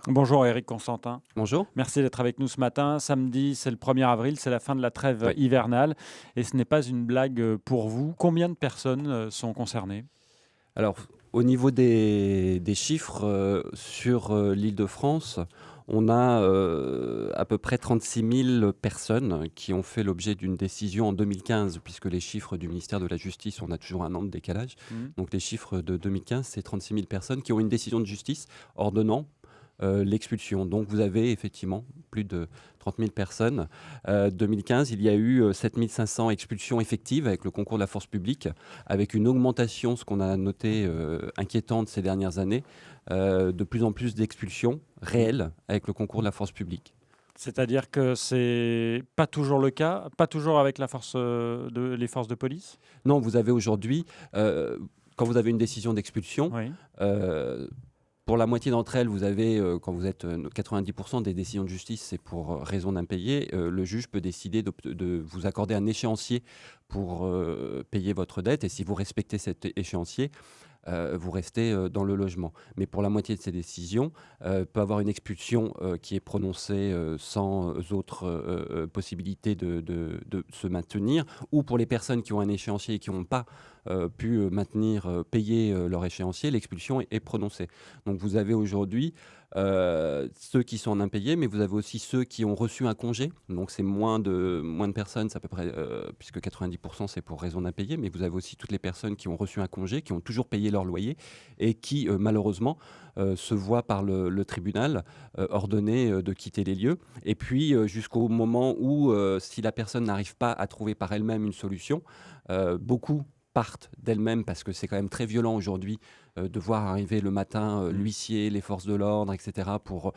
Bonjour Éric Constantin. Bonjour. Merci d'être avec nous ce matin. Samedi, c'est le 1er avril, c'est la fin de la trêve Oui. hivernale et ce n'est pas une blague pour vous. Combien de personnes sont concernées? Alors, au niveau des chiffres, sur, l'Île-de-France, on a, à peu près 36 000 personnes qui ont fait l'objet d'une décision en 2015, puisque les chiffres du ministère de la Justice, on a toujours un an de décalage. Hmm. Donc les chiffres de 2015, c'est 36 000 personnes qui ont une décision de justice ordonnant, l'expulsion. Donc vous avez effectivement plus de 30 000 personnes. 2015, il y a eu, 7 500 expulsions effectives avec le concours de la force publique, avec une augmentation, ce qu'on a noté, inquiétante ces dernières années, de plus en plus d'expulsions réelles avec le concours de la force publique. C'est-à-dire que c'est pas toujours le cas, pas toujours avec les forces de police? Non, vous avez aujourd'hui, quand vous avez une décision d'expulsion, Oui. heu, pour la moitié d'entre elles, vous avez, quand vous êtes, 90 des décisions de justice, c'est pour, raison d'impayé, le juge peut décider de vous accorder un échéancier pour, payer votre dette, et si vous respectez cet échéancier, vous restez, dans le logement. Mais pour la moitié de ces décisions, peut avoir une expulsion, qui est prononcée, sans, autre, possibilité de se maintenir, ou pour les personnes qui ont un échéancier et qui n'ont pas, pu, payer, leur échéancier, l'expulsion est prononcée. Donc vous avez aujourd'hui, ceux qui sont en impayés, mais vous avez aussi ceux qui ont reçu un congé. Donc c'est moins de personnes, c'est à peu près, puisque 90 c'est pour raison d'impayé, mais vous avez aussi toutes les personnes qui ont reçu un congé, qui ont toujours payé leur loyer et qui, malheureusement, se voient par le tribunal, ordonner, de quitter les lieux. Et puis, jusqu'au moment où, si la personne n'arrive pas à trouver par elle-même une solution, beaucoup partent d'elles-mêmes, parce que c'est quand même très violent aujourd'hui, de voir arriver le matin, Hmm. l'huissier, les forces de l'ordre, et cetera, pour,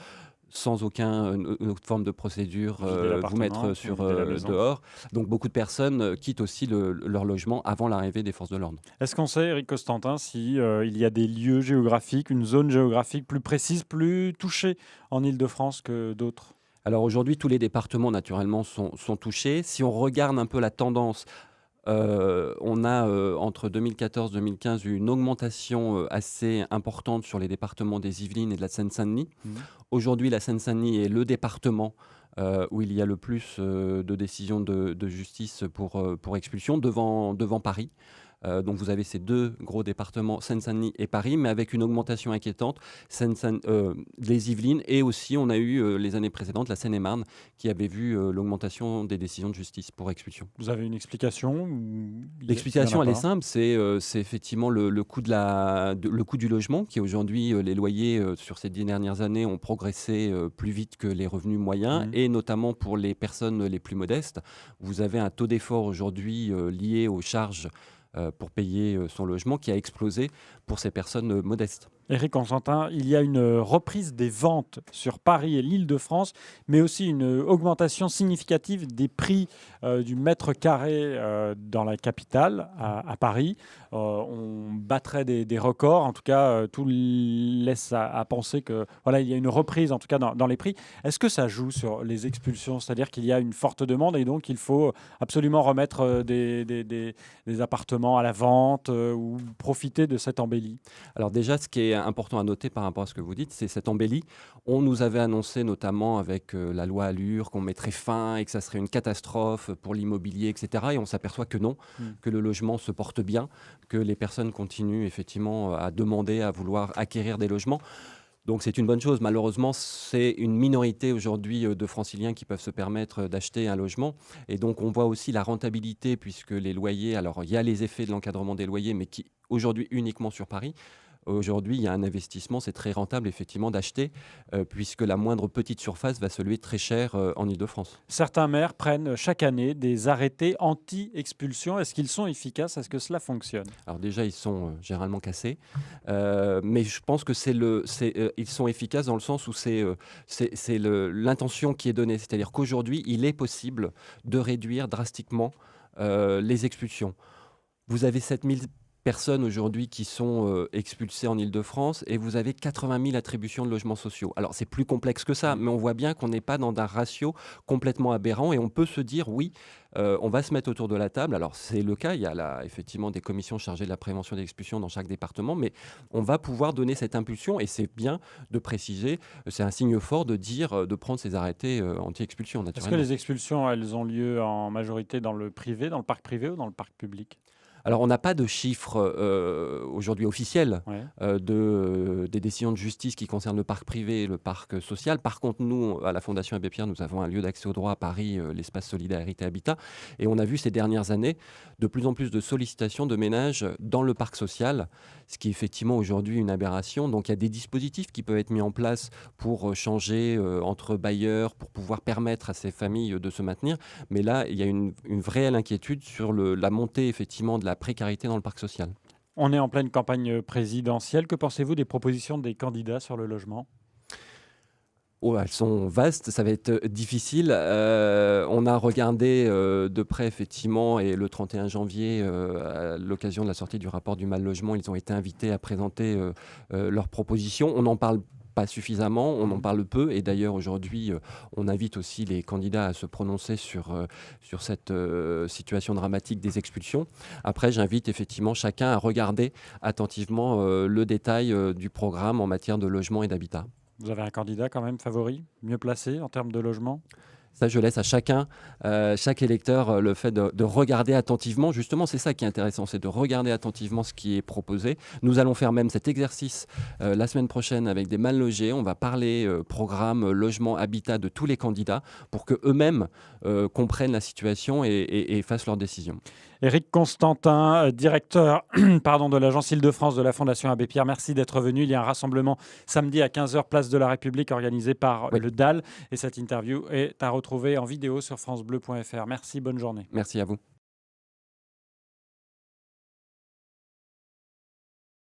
sans aucun, autre forme de procédure, Vider vous mettre l'appartement ou sur, vider la maison. dehors. Donc beaucoup de personnes, quittent aussi leur logement avant l'arrivée des forces de l'ordre. Est-ce qu'on sait, Éric Constantin, si il y a des lieux géographiques, une zone géographique plus précise, plus touchée en Île-de-France que d'autres? Alors aujourd'hui, tous les départements naturellement sont touchés. Si on regarde un peu la tendance, on a, entre 2014-2015 eu une augmentation, assez importante sur les départements des Yvelines et de la Seine-Saint-Denis. Hmm. Aujourd'hui, la Seine-Saint-Denis est le département, où il y a le plus, de décisions de justice pour expulsion, devant Paris. Donc vous avez ces 2 gros départements, Seine-Saint-Denis et Paris, mais avec une augmentation inquiétante, les Yvelines, et aussi on a eu, les années précédentes, la Seine-et-Marne qui avait vu, l'augmentation des décisions de justice pour expulsion. Vous avez une explication ou il y en a L'explication, elle est pas? simple, c'est effectivement le coût le coût du logement, qui aujourd'hui, les loyers, sur ces 10 dernières années ont progressé, plus vite que les revenus moyens, Mmh. et notamment pour les personnes les plus modestes. Vous avez un taux d'effort aujourd'hui, lié aux charges, pour payer, son logement, qui a explosé pour ces personnes, modestes. Éric Constantin, il y a une reprise des ventes sur Paris et l'Île-de-France, mais aussi une augmentation significative des prix du mètre carré dans la capitale, à Paris. On battrait des records, en tout cas, tout laisse à penser que voilà, il y a une reprise, en tout cas, dans les prix. Est-ce que ça joue sur les expulsions? C'est-à-dire qu'il y a une forte demande et donc il faut absolument remettre des appartements à la vente ou profiter de cette embellie? Alors déjà, ce qui est important à noter par rapport à ce que vous dites, c'est cette embellie. On nous avait annoncé, notamment avec, la loi Allure, qu'on mettrait fin et que ça serait une catastrophe pour l'immobilier, et cetera, et on s'aperçoit que non, Mmh. que le logement se porte bien, que les personnes continuent effectivement à demander, à vouloir acquérir des logements. Donc c'est une bonne chose. Malheureusement, c'est une minorité aujourd'hui, de Franciliens qui peuvent se permettre, d'acheter un logement, et donc on voit aussi la rentabilité, puisque les loyers, alors il y a les effets de l'encadrement des loyers, mais qui aujourd'hui uniquement sur Paris. Aujourd'hui, il y a un investissement, c'est très rentable effectivement d'acheter, puisque la moindre petite surface va se louer très cher, en Île-de-France. Certains maires prennent chaque année des arrêtés anti-expulsion. Est-ce qu'ils sont efficaces? Est-ce que cela fonctionne? Alors déjà, ils sont, généralement cassés, mais je pense que ils sont efficaces dans le sens où c'est l'intention qui est donnée. C'est-à-dire qu'aujourd'hui, il est possible de réduire drastiquement, les expulsions. Vous avez 7 000 personnes aujourd'hui qui sont expulsées en Île-de-France et vous avez 80 000 attributions de logements sociaux. Alors, c'est plus complexe que ça, mais on voit bien qu'on n'est pas dans un ratio complètement aberrant et on peut se dire, oui, on va se mettre autour de la table. Alors, c'est le cas, il y a effectivement des commissions chargées de la prévention des expulsions dans chaque département, mais on va pouvoir donner cette impulsion et c'est bien de préciser, c'est un signe fort de dire, de prendre ces arrêtés anti-expulsion, Est-ce que naturellement. les expulsions, elles ont lieu en majorité dans le privé, dans le parc privé ou dans le parc public? Alors, on n'a pas de chiffres aujourd'hui officiels Ouais. des décisions de justice qui concernent le parc privé et le parc social. Par contre, nous, à la Fondation Abbé Pierre, nous avons un lieu d'accès au droit à Paris, l'espace Solidarité Habitat. Et on a vu ces dernières années de plus en plus de sollicitations de ménages dans le parc social, ce qui est effectivement aujourd'hui une aberration. Donc, il y a des dispositifs qui peuvent être mis en place pour changer entre bailleurs, pour pouvoir permettre à ces familles de se maintenir. Mais là, il y a une réelle inquiétude sur la montée effectivement de la précarité dans le parc social. On est en pleine campagne présidentielle. Que pensez-vous des propositions des candidats sur le logement? Oh, elles sont vastes, ça va être difficile. On a regardé de près effectivement et le 31 janvier, à l'occasion de la sortie du rapport du mal logement, ils ont été invités à présenter leurs propositions. On n'en parle pas suffisamment, on en parle peu et d'ailleurs aujourd'hui on invite aussi les candidats à se prononcer sur cette situation dramatique des expulsions. Après, j'invite effectivement chacun à regarder attentivement le détail du programme en matière de logement et d'habitat. Vous avez un candidat quand même favori, mieux placé en termes de logement? Ça, je laisse à chacun, chaque électeur, le fait de regarder attentivement. Justement, c'est ça qui est intéressant, c'est de regarder attentivement ce qui est proposé. Nous allons faire même cet exercice la semaine prochaine avec des mal logés. On va parler programme, logement, habitat de tous les candidats pour qu'eux-mêmes comprennent la situation et fassent leurs décisions. Éric Constantin, directeur pardon, de l'Agence Île-de-France de la Fondation Abbé Pierre, merci d'être venu. Il y a un rassemblement samedi à 15 h, place de la République, organisé par Oui. le DAL. Et cette interview est à retrouver en vidéo sur francebleu.fr. Merci, bonne journée. Merci à vous.